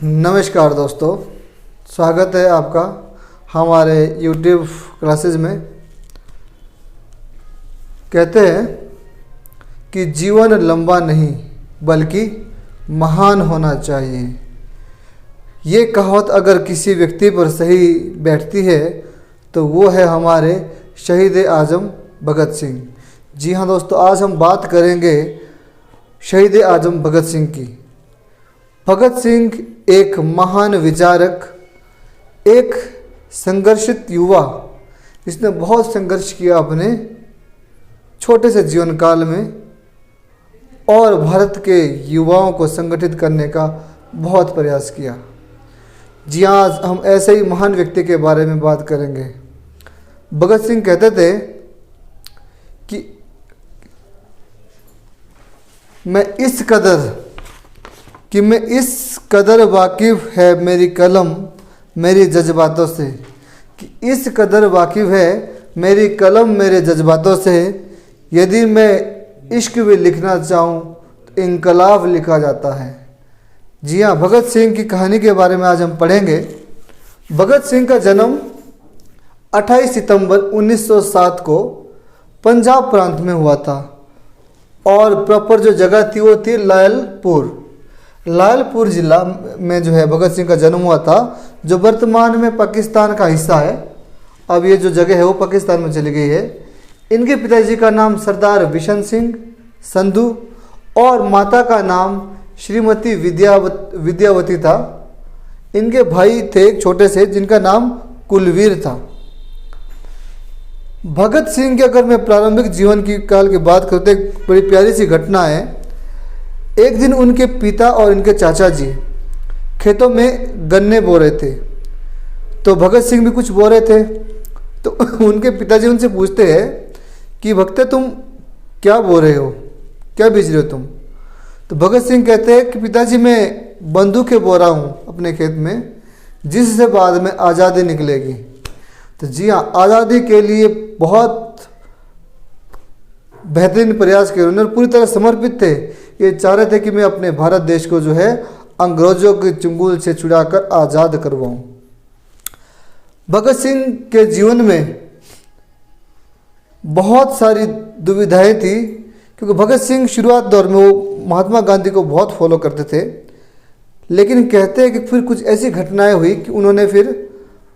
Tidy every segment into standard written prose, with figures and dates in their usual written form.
नमस्कार दोस्तों, स्वागत है आपका हमारे YouTube क्लासेस में। कहते हैं कि जीवन लंबा नहीं बल्कि महान होना चाहिए। ये कहावत अगर किसी व्यक्ति पर सही बैठती है तो वो है हमारे शहीद आजम भगत सिंह। जी हाँ दोस्तों, आज हम बात करेंगे शहीद आजम भगत सिंह की। भगत सिंह एक महान विचारक, एक संघर्षित युवा, जिसने बहुत संघर्ष किया अपने छोटे से जीवन काल में और भारत के युवाओं को संगठित करने का बहुत प्रयास किया। जी आज हम ऐसे ही महान व्यक्ति के बारे में बात करेंगे। भगत सिंह कहते थे कि मैं इस कदर वाकिफ़ है मेरी कलम मेरी जज्बातों से, कि इस कदर वाकिफ़ है मेरी कलम मेरे जज्बातों से, यदि मैं इश्क भी लिखना चाहूँ तो इनकलाब लिखा जाता है। जी हाँ, भगत सिंह की कहानी के बारे में आज हम पढ़ेंगे। भगत सिंह का जन्म 28 सितंबर 1907 को पंजाब प्रांत में हुआ था और प्रॉपर जो जगह थी वो थी लायलपुर जिला में जो है भगत सिंह का जन्म हुआ था, जो वर्तमान में पाकिस्तान का हिस्सा है। अब ये जो जगह है वो पाकिस्तान में चली गई है। इनके पिताजी का नाम सरदार बिशन सिंह संधू और माता का नाम श्रीमती विद्यावती था। इनके भाई थे एक छोटे से, जिनका नाम कुलवीर था। भगत सिंह के अगर मैं प्रारंभिक जीवन की काल की बात करते, एक बड़ी प्यारी सी घटना है। एक दिन उनके पिता और इनके चाचा जी खेतों में गन्ने बो रहे थे, तो भगत सिंह भी कुछ बो रहे थे। तो उनके पिताजी उनसे पूछते हैं कि भक्ते तुम क्या बो रहे हो, क्या बीज रहे हो तुम? तो भगत सिंह कहते हैं कि पिताजी मैं बंदूकें बो रहा हूँ अपने खेत में, जिससे बाद में आज़ादी निकलेगी। तो जी हाँ, आज़ादी के लिए बहुत बेहतरीन प्रयास किए उन्होंने, पूरी तरह समर्पित थे। ये चाह रहे थे कि मैं अपने भारत देश को जो है अंग्रेजों के चंगुल से छुड़ाकर आज़ाद करवाऊं। भगत सिंह के जीवन में बहुत सारी दुविधाएं थी, क्योंकि भगत सिंह शुरुआत दौर में वो महात्मा गांधी को बहुत फॉलो करते थे, लेकिन कहते हैं कि फिर कुछ ऐसी घटनाएं हुई कि उन्होंने फिर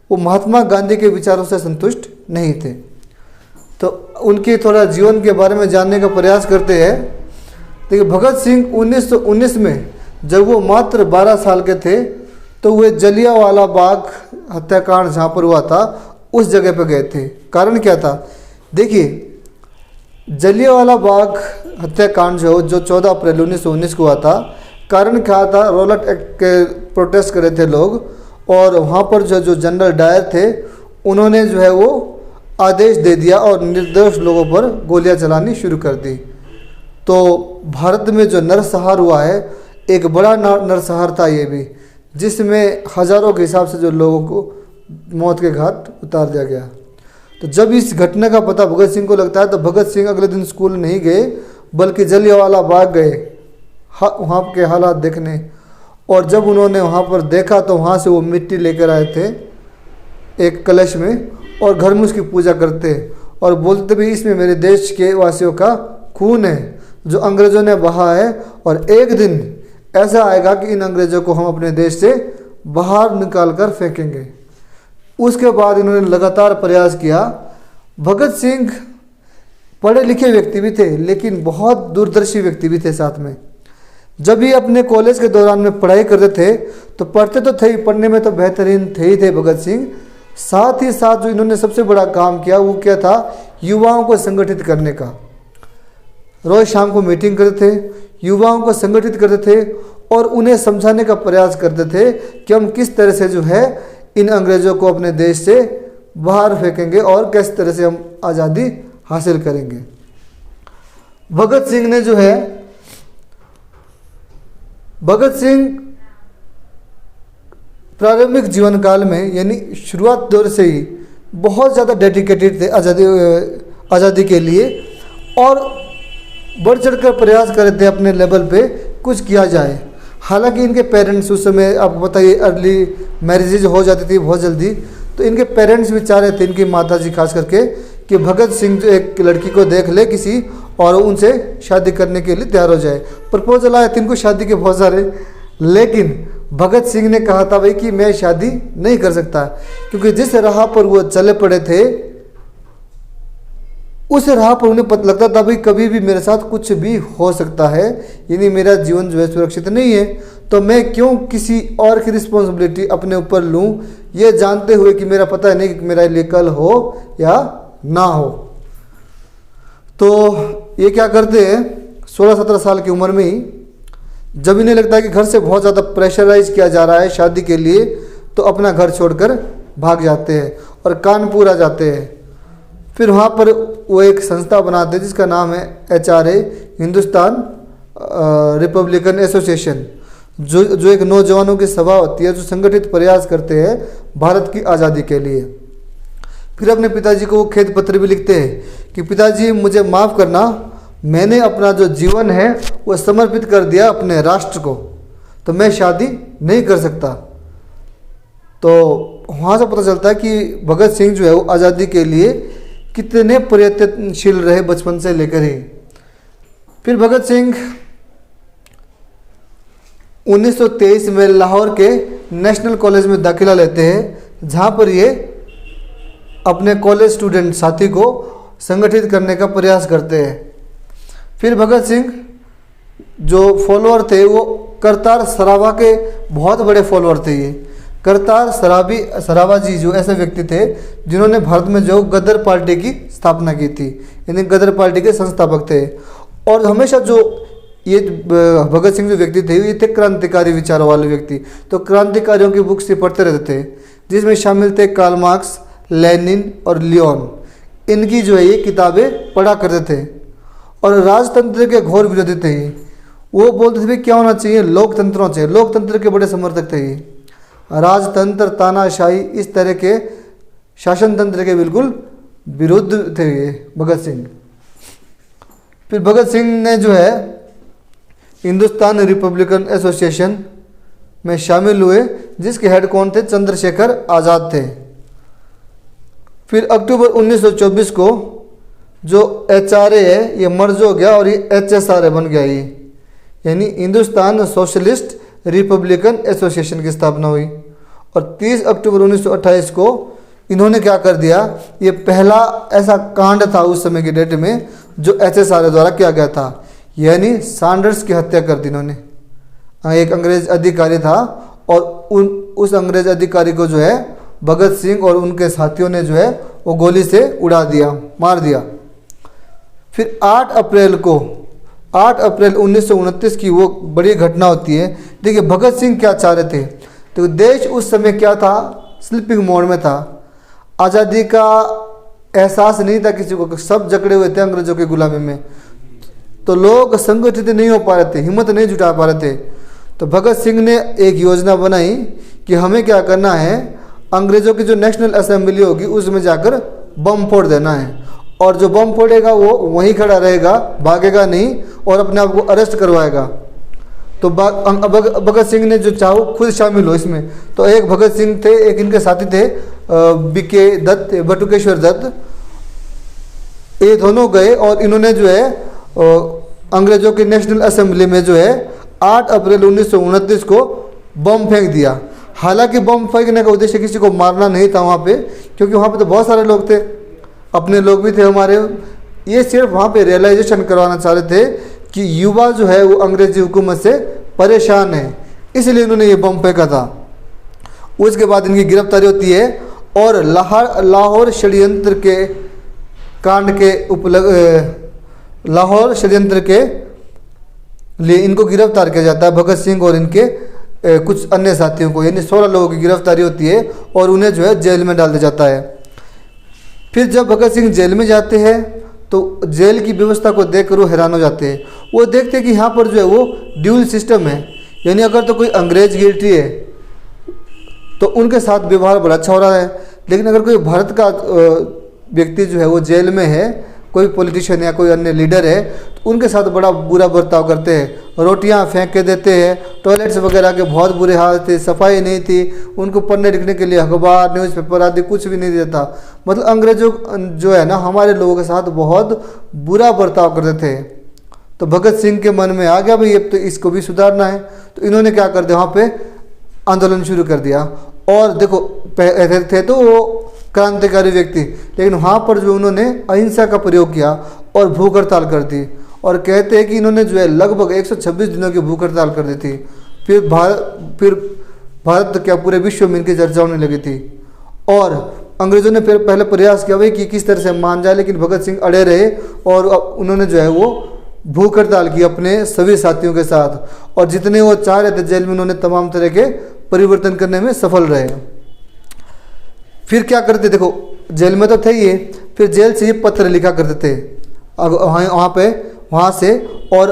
वो महात्मा गांधी के विचारों से संतुष्ट नहीं थे। तो उनके थोड़ा जीवन के बारे में जानने का प्रयास करते हैं। देखिए, भगत सिंह 1919 में जब वो मात्र 12 साल के थे तो वे जलियांवाला बाग हत्याकांड जहाँ पर हुआ था उस जगह पर गए थे। कारण क्या था? देखिए, जलियांवाला बाग हत्याकांड जो 14 अप्रैल 1919 को हुआ था, कारण क्या था? रॉलेट एक्ट के प्रोटेस्ट कर रहे थे लोग, और वहाँ पर जो जनरल डायर थे उन्होंने जो है वो आदेश दे दिया और निर्दोष लोगों पर गोलियां चलानी शुरू कर दी। तो भारत में जो नरसंहार हुआ है, एक बड़ा नरसंहार था ये भी, जिसमें हज़ारों के हिसाब से जो लोगों को मौत के घाट उतार दिया गया। तो जब इस घटना का पता भगत सिंह को लगता है तो भगत सिंह अगले दिन स्कूल नहीं गए, बल्कि जलियांवाला बाग गए वहाँ के हालात देखने। और जब उन्होंने वहाँ पर देखा तो वहाँ से वो मिट्टी लेकर आए थे एक कलश में, और घर में उसकी पूजा करते और बोलते भी इसमें मेरे देश के वासियों का खून है जो अंग्रेज़ों ने बहा है, और एक दिन ऐसा आएगा कि इन अंग्रेज़ों को हम अपने देश से बाहर निकाल कर फेंकेंगे। उसके बाद इन्होंने लगातार प्रयास किया। भगत सिंह पढ़े लिखे व्यक्ति भी थे, लेकिन बहुत दूरदर्शी व्यक्ति भी थे साथ में। जब ये अपने कॉलेज के दौरान में पढ़ाई करते थे तो पढ़ते तो थे ही, पढ़ने में तो बेहतरीन थे ही थे भगत सिंह। साथ ही साथ जो इन्होंने सबसे बड़ा काम किया वो क्या था? युवाओं को संगठित करने का। रोज शाम को मीटिंग करते थे, युवाओं को संगठित करते थे और उन्हें समझाने का प्रयास करते थे कि हम किस तरह से जो है इन अंग्रेज़ों को अपने देश से बाहर फेंकेंगे और किस तरह से हम आज़ादी हासिल करेंगे। भगत सिंह प्रारंभिक जीवन काल में, यानी शुरुआत दौर से ही बहुत ज़्यादा डेडिकेटेड थे आज़ादी के लिए, और बढ़ चढ़कर प्रयास कर रहे थे अपने लेवल पे कुछ किया जाए। हालांकि इनके पेरेंट्स उस समय आपको पता है अर्ली मैरिजेज हो जाती थी बहुत जल्दी, तो इनके पेरेंट्स भी चाह रहे थे, इनकी माता जी खास करके, कि भगत सिंह जो एक लड़की को देख ले किसी और उनसे शादी करने के लिए तैयार हो जाए। प्रपोजल आए थे इनको शादी के बहुत सारे, लेकिन भगत सिंह ने कहा था भाई कि मैं शादी नहीं कर सकता, क्योंकि जिस राह पर वो चले पड़े थे उस राह पर उन्हें पता लगता था भाई कभी भी मेरे साथ कुछ भी हो सकता है, यानी मेरा जीवन जो है सुरक्षित नहीं है, तो मैं क्यों किसी और की रिस्पॉन्सिबिलिटी अपने ऊपर लूँ, ये जानते हुए कि मेरा पता नहीं कि मेरा लिए कल हो या ना हो। तो ये क्या करते हैं 16-17 साल की उम्र में ही, जब इन्हें लगता है कि घर से बहुत ज़्यादा प्रेशराइज किया जा रहा है शादी के लिए, तो अपना घर छोड़कर भाग जाते हैं और कानपुर आ जाते हैं। फिर वहाँ पर वो एक संस्था बनाते हैं जिसका नाम है HRA, हिंदुस्तान रिपब्लिकन एसोसिएशन, जो एक नौजवानों की सभा होती है जो संगठित प्रयास करते हैं भारत की आज़ादी के लिए। फिर अपने पिताजी को वो खेद पत्र भी लिखते हैं कि पिताजी मुझे माफ़ करना, मैंने अपना जो जीवन है वो समर्पित कर दिया अपने राष्ट्र को, तो मैं शादी नहीं कर सकता। तो वहाँ से पता चलता है कि भगत सिंह जो है वो आज़ादी के लिए कितने प्रयत्नशील रहे बचपन से लेकर ही। फिर भगत सिंह 1923 में लाहौर के नेशनल कॉलेज में दाखिला लेते हैं, जहाँ पर ये अपने कॉलेज स्टूडेंट साथी को संगठित करने का प्रयास करते हैं। फिर भगत सिंह जो फॉलोअर थे वो करतार सराभा के बहुत बड़े फॉलोअर थे। ये करतार सराभा जी जो ऐसे व्यक्ति थे जिन्होंने भारत में जो गदर पार्टी की स्थापना की थी, यानी गदर पार्टी के संस्थापक थे। और हमेशा जो ये भगत सिंह जो व्यक्ति थे ये थे क्रांतिकारी विचारों वाले व्यक्ति, तो क्रांतिकारियों की बुक्स ये पढ़ते रहते थे, जिसमें शामिल थे कार्ल मार्क्स, लेनिन और लियोन। इनकी जो है ये किताबें पढ़ा करते थे और राजतंत्र के घोर विरोधी थे ये। वो बोलते थे क्या होना चाहिए, लोकतंत्र होना चाहिए, लोकतंत्र के बड़े समर्थक थे ये। राजतंत्र, तानाशाही, इस तरह के शासन तंत्र के बिल्कुल विरुद्ध थे ये भगत सिंह। फिर भगत सिंह ने जो है हिंदुस्तान रिपब्लिकन एसोसिएशन में शामिल हुए, जिसके हेड कौन थे, चंद्रशेखर आज़ाद थे। फिर अक्टूबर 1924 को जो HRA है ये मर्ज हो गया और ये HSRA बन गया, ये यानी हिंदुस्तान सोशलिस्ट रिपब्लिकन एसोसिएशन की स्थापना हुई। और 30 अक्टूबर 1928 को इन्होंने क्या कर दिया, ये पहला ऐसा कांड था उस समय की डेट में जो HSRA द्वारा किया गया था, यानी सैंडर्स की हत्या कर दी इन्होंने। एक अंग्रेज अधिकारी था और उस अंग्रेज अधिकारी को जो है भगत सिंह और उनके साथियों ने जो है वो गोली से उड़ा दिया, मार दिया। फिर 8 अप्रैल 1929 की वो बड़ी घटना होती है। देखिए भगत सिंह क्या चाह रहे थे, तो देश उस समय क्या था, स्लीपिंग मोड में था, आज़ादी का एहसास नहीं था किसी को, सब जकड़े हुए थे अंग्रेजों की गुलामी में, तो लोग संगठित नहीं हो पा रहे थे, हिम्मत नहीं जुटा पा रहे थे। तो भगत सिंह ने एक योजना बनाई कि हमें क्या करना है, अंग्रेजों की जो नेशनल असेंबली होगी उसमें जाकर बम फोड़ देना है, और जो बम फोड़ेगा वो वहीं खड़ा रहेगा, भागेगा नहीं और अपने आप को अरेस्ट करवाएगा। तो भगत सिंह ने जो चाहो खुद शामिल हो इसमें। तो एक भगत सिंह थे, एक इनके साथी थे बीके दत्त, बटुकेश्वर दत्त, ये दोनों गए और इन्होंने जो है अंग्रेजों की नेशनल असेंबली में जो है 8 अप्रैल 1929 को बम फेंक दिया। हालांकि बम फेंकने का उद्देश्य किसी को मारना नहीं था वहाँ पे, क्योंकि वहाँ पे तो बहुत सारे लोग थे, अपने लोग भी थे हमारे। ये सिर्फ वहाँ पे रियलाइजेशन करवाना चाह रहे थे कि युवा जो है वो अंग्रेजी हुकूमत से परेशान है, इसलिए इन्होंने ये बम फेंका था। उसके बाद इनकी गिरफ्तारी होती है और लाहौर षड्यंत्र के कांड के लाहौर षड्यंत्र के लिए इनको गिरफ्तार किया जाता है, भगत सिंह और इनके कुछ अन्य साथियों को, यानी 16 लोगों की गिरफ्तारी होती है और उन्हें जो है जेल में डाल दिया जाता है। फिर जब भगत सिंह जेल में जाते हैं तो जेल की व्यवस्था को देखकर वो हैरान हो जाते हैं। वो देखते हैं कि यहाँ पर जो है वो ड्यूल सिस्टम है, यानी अगर तो कोई अंग्रेज गिल्टी है तो उनके साथ व्यवहार बड़ा अच्छा हो रहा है, लेकिन अगर कोई भारत का व्यक्ति जो है वो जेल में है, कोई पॉलिटिशियन या कोई अन्य लीडर है तो उनके साथ बड़ा बुरा बर्ताव करते हैं, रोटियां फेंक के देते हैं, टॉयलेट्स वगैरह के बहुत बुरे हाल थे, सफाई नहीं थी, उनको पढ़ने लिखने के लिए अखबार न्यूज़पेपर आदि कुछ भी नहीं देता। मतलब अंग्रेजों जो है ना हमारे लोगों के साथ बहुत बुरा बर्ताव करते थे। तो भगत सिंह के मन में आ गया भाई अब तो इसको भी सुधारना है, तो इन्होंने क्या कर दिया, वहाँ पे आंदोलन शुरू कर दिया। और देखो थे तो वो क्रांतिकारी व्यक्ति, लेकिन वहाँ पर जो उन्होंने अहिंसा का प्रयोग किया और भूख हड़ताल कर दी। और कहते हैं कि इन्होंने जो है लगभग 126 दिनों की भूख हड़ताल कर दी थी। फिर भारत तो क्या पूरे विश्व में इनकी चर्चा होने लगी थी। और अंग्रेज़ों ने फिर पहले प्रयास किया भाई कि किस तरह से मान जाए, लेकिन भगत सिंह अड़े रहे और उन्होंने जो है वो भूख हड़ताल की अपने सभी साथियों के साथ। और जितने वो चाह रहे थे जेल में उन्होंने तमाम तरह के परिवर्तन करने में सफल रहे। फिर क्या करते, देखो जेल में तो थे ये, फिर जेल से ये पत्र लिखा करते थे वहाँ से, और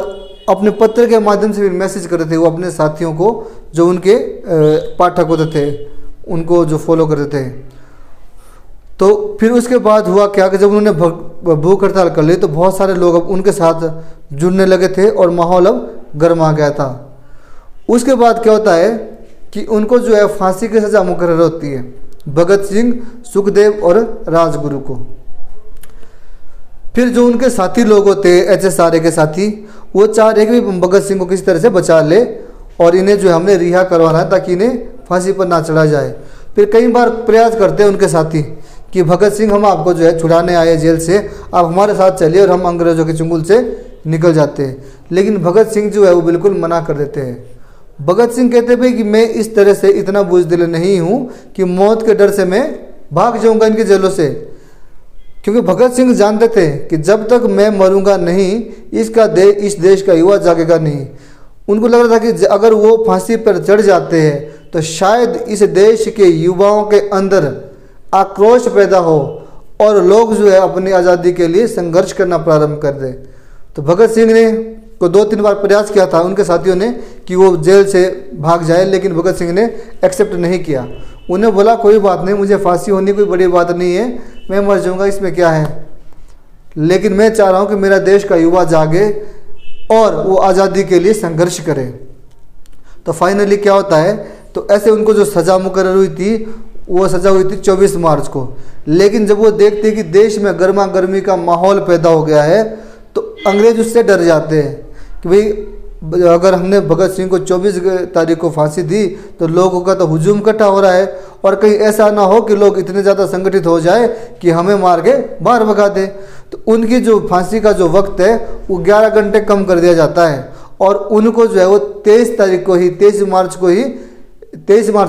अपने पत्र के माध्यम से भी मैसेज करते थे वो अपने साथियों को जो उनके पाठक होते थे, उनको जो फॉलो करते थे। तो फिर उसके बाद हुआ क्या कि जब उन्होंने भूख हड़ताल कर ली तो बहुत सारे लोग अब उनके साथ जुड़ने लगे थे और माहौल अब गर्मा गया था। उसके बाद क्या होता है कि उनको जो है फांसी की सज़ा मुकर्रर होती है, भगत सिंह, सुखदेव और राजगुरु को। फिर जो उनके साथी लोग होते हैं HSRA के साथी, वो चाह रहे कि भगत सिंह को किसी तरह से बचा ले और इन्हें जो है हमने रिहा करवाना है ताकि इन्हें फांसी पर ना चढ़ा जाए। फिर कई बार प्रयास करते हैं उनके साथी कि भगत सिंह हम आपको जो है छुड़ाने आए जेल से, आप हमारे साथ चलिए और हम अंग्रेज़ों के चंगुल से निकल जाते हैं। लेकिन भगत सिंह जो है वो बिल्कुल मना कर देते हैं। भगत सिंह कहते भाई कि मैं इस तरह से इतना बुज़दिल नहीं हूँ कि मौत के डर से मैं भाग जाऊँगा इनके जेलों से, क्योंकि भगत सिंह जानते थे कि जब तक मैं मरूंगा नहीं इस देश का युवा जागेगा नहीं। उनको लग रहा था कि अगर वो फांसी पर चढ़ जाते हैं तो शायद इस देश के युवाओं के अंदर आक्रोश पैदा हो और लोग जो है अपनी आज़ादी के लिए संघर्ष करना प्रारंभ कर दें। तो भगत सिंह ने को 2-3 बार प्रयास किया था उनके साथियों ने कि वो जेल से भाग जाए, लेकिन भगत सिंह ने एक्सेप्ट नहीं किया। उन्हें बोला कोई बात नहीं, मुझे फांसी होनी कोई बड़ी बात नहीं है, मैं मर जाऊंगा इसमें क्या है, लेकिन मैं चाह रहा हूँ कि मेरा देश का युवा जागे और वो आज़ादी के लिए संघर्ष करे। तो फाइनली क्या होता है, तो ऐसे उनको जो सज़ा मुकर्रर हुई थी वो सज़ा हुई थी 24 मार्च को। लेकिन जब वो देखते कि देश में गर्मा गर्मी का माहौल पैदा हो गया है तो अंग्रेज उससे डर जाते हैं कि भाई अगर हमने भगत सिंह को 24 तारीख को फांसी दी तो लोगों का तो हुजूम इकट्ठा हो रहा है और कहीं ऐसा ना हो कि लोग इतने ज़्यादा संगठित हो जाए कि हमें मार के बाहर भगा दे। तो उनकी जो फांसी का जो वक्त है वो 11 घंटे कम कर दिया जाता है और उनको जो है वो 23 मार्च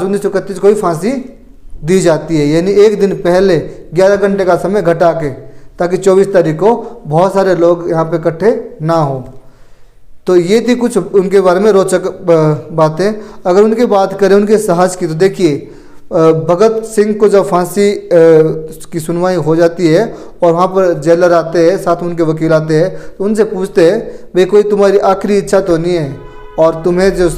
1931 को ही फांसी दी जाती है, यानी एक दिन पहले 11 घंटे का समय घटा के, ताकि 24 तारीख को बहुत सारे लोग यहाँ पे इकट्ठे ना हो। तो ये थी कुछ उनके बारे में रोचक बातें। अगर उनकी बात करें उनके साहस की, तो देखिए भगत सिंह को जब फांसी की सुनवाई हो जाती है और वहाँ पर जेलर आते हैं, साथ में उनके वकील आते हैं, तो उनसे पूछते हैं भाई कोई तुम्हारी आखिरी इच्छा तो नहीं है और तुम्हें जो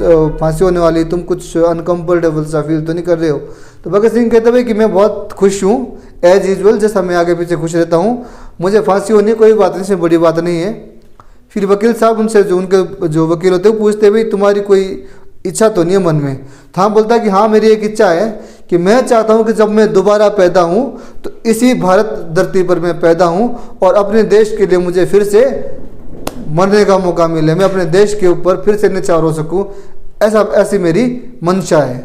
फांसी होने वाली, तुम कुछ अनकम्फर्टेबल सा फील तो नहीं कर रहे हो? तो भगत सिंह कहते भाई कि मैं बहुत खुश हूँ, एज यूजल, जैसा मैं आगे पीछे खुश रहता हूँ, मुझे फांसी होनी कोई बात नहीं, इसमें बड़ी बात नहीं है। फिर वकील साहब उनसे उनके जो वकील होते हैं पूछते भाई तुम्हारी कोई इच्छा तो नहीं है मन में? तो हाँ बोलता है कि हाँ मेरी एक इच्छा है कि मैं चाहता हूँ कि जब मैं दोबारा पैदा हूँ तो इसी भारत धरती पर मैं पैदा हूँ और अपने देश के लिए मुझे फिर से मरने का मौका मिले, मैं अपने देश के ऊपर फिर से निचार हो सकूँ, ऐसी मेरी मंशा है।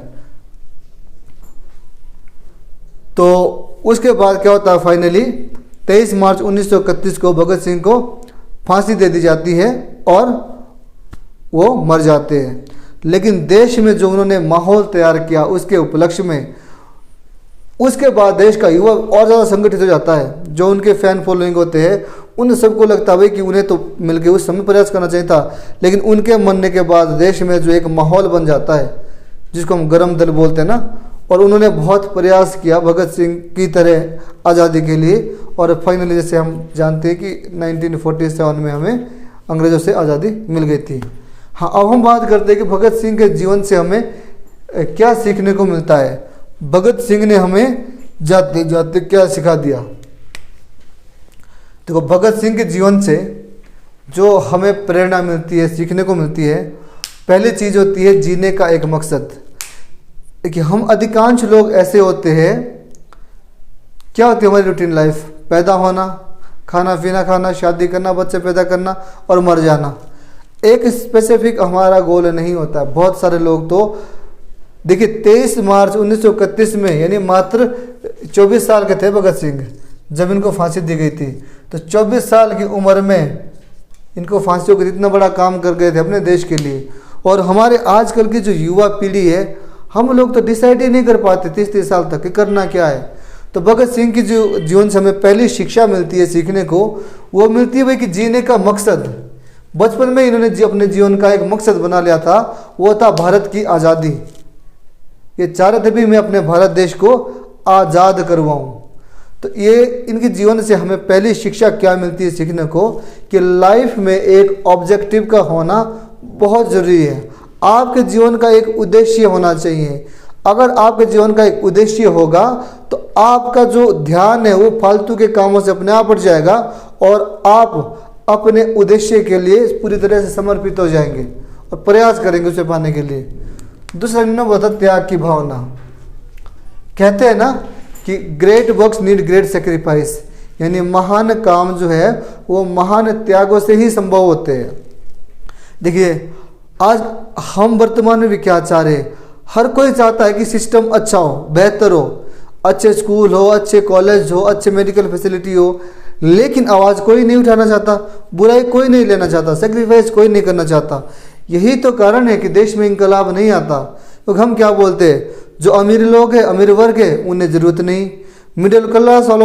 तो उसके बाद क्या होता है, फाइनली 23 मार्च 1931 को भगत सिंह को फांसी दे दी जाती है और वो मर जाते हैं। लेकिन देश में जो उन्होंने माहौल तैयार किया उसके उपलक्ष्य में, उसके बाद देश का युवा और ज़्यादा संगठित हो जाता है। जो उनके फैन फॉलोइंग होते हैं उन सबको लगता है कि उन्हें तो मिलकर उस समय प्रयास करना चाहिए था, लेकिन उनके मरने के बाद देश में जो एक माहौल बन जाता है जिसको हम गरम दल बोलते हैं ना, और उन्होंने बहुत प्रयास किया भगत सिंह की तरह आज़ादी के लिए। और फाइनली जैसे हम जानते हैं कि 1947 में हमें अंग्रेज़ों से आज़ादी मिल गई थी। हाँ, अब हम बात करते हैं कि भगत सिंह के जीवन से हमें क्या सीखने को मिलता है। भगत सिंह ने हमें जाते जाते क्या सिखा दिया। देखो, भगत सिंह के जीवन से जो हमें प्रेरणा मिलती है, सीखने को मिलती है, पहली चीज़ होती है जीने का एक मकसद। देखिए, हम अधिकांश लोग ऐसे होते हैं, क्या होती है हमारी रूटीन लाइफ? पैदा होना, खाना पीना खाना, शादी करना, बच्चे पैदा करना और मर जाना। एक स्पेसिफिक हमारा गोल नहीं होता। बहुत सारे लोग तो देखिए 23 मार्च 1931 में, यानी मात्र 24 साल के थे भगत सिंह जब इनको फांसी दी गई थी। तो 24 साल की उम्र में इनको फांसियों का इतना बड़ा काम कर गए थे अपने देश के लिए। और हमारे आजकल की जो युवा पीढ़ी है, हम लोग तो डिसाइड ही नहीं कर पाते 30-30 साल तक कि करना क्या है। तो भगत सिंह की जो जीवन से हमें पहली शिक्षा मिलती है सीखने को, वो मिलती है भाई कि जीने का मकसद। बचपन में इन्होंने अपने जीवन का एक मकसद बना लिया था, वो था भारत की आज़ादी। ये चाह रहे थे भी मैं अपने भारत देश को आज़ाद करवाऊँ। तो ये इनके जीवन से हमें पहली शिक्षा क्या मिलती है सीखने को, कि लाइफ में एक ऑब्जेक्टिव का होना बहुत ज़रूरी है। आपके जीवन का एक उद्देश्य होना चाहिए। अगर आपके जीवन का एक उद्देश्य होगा तो आपका जो ध्यान है वो फालतू के कामों से अपने आप हट जाएगा और आप अपने उद्देश्य के लिए पूरी तरह से समर्पित हो जाएंगे और प्रयास करेंगे उसे पाने के लिए। दूसरा नंबर होता त्याग की भावना। कहते हैं ना कि great works need great sacrifice, यानी महान काम जो है वो महान त्यागों से ही संभव होते हैं। देखिए, आज हम वर्तमान में भी क्या चाह रहे हैं? हर कोई चाहता है कि सिस्टम अच्छा हो, बेहतर हो, अच्छे स्कूल हो, अच्छे कॉलेज हो, अच्छे मेडिकल फैसिलिटी हो, लेकिन आवाज़ कोई नहीं उठाना चाहता, बुराई कोई नहीं लेना चाहता, सेक्रीफाइस कोई नहीं करना चाहता। यही तो कारण है कि देश में इंकलाब नहीं आता। तो हम क्या बोलते हैं, जो अमीर लोग हैं, अमीर वर्ग है, उन्हें ज़रूरत नहीं, मिडिल क्लास वालों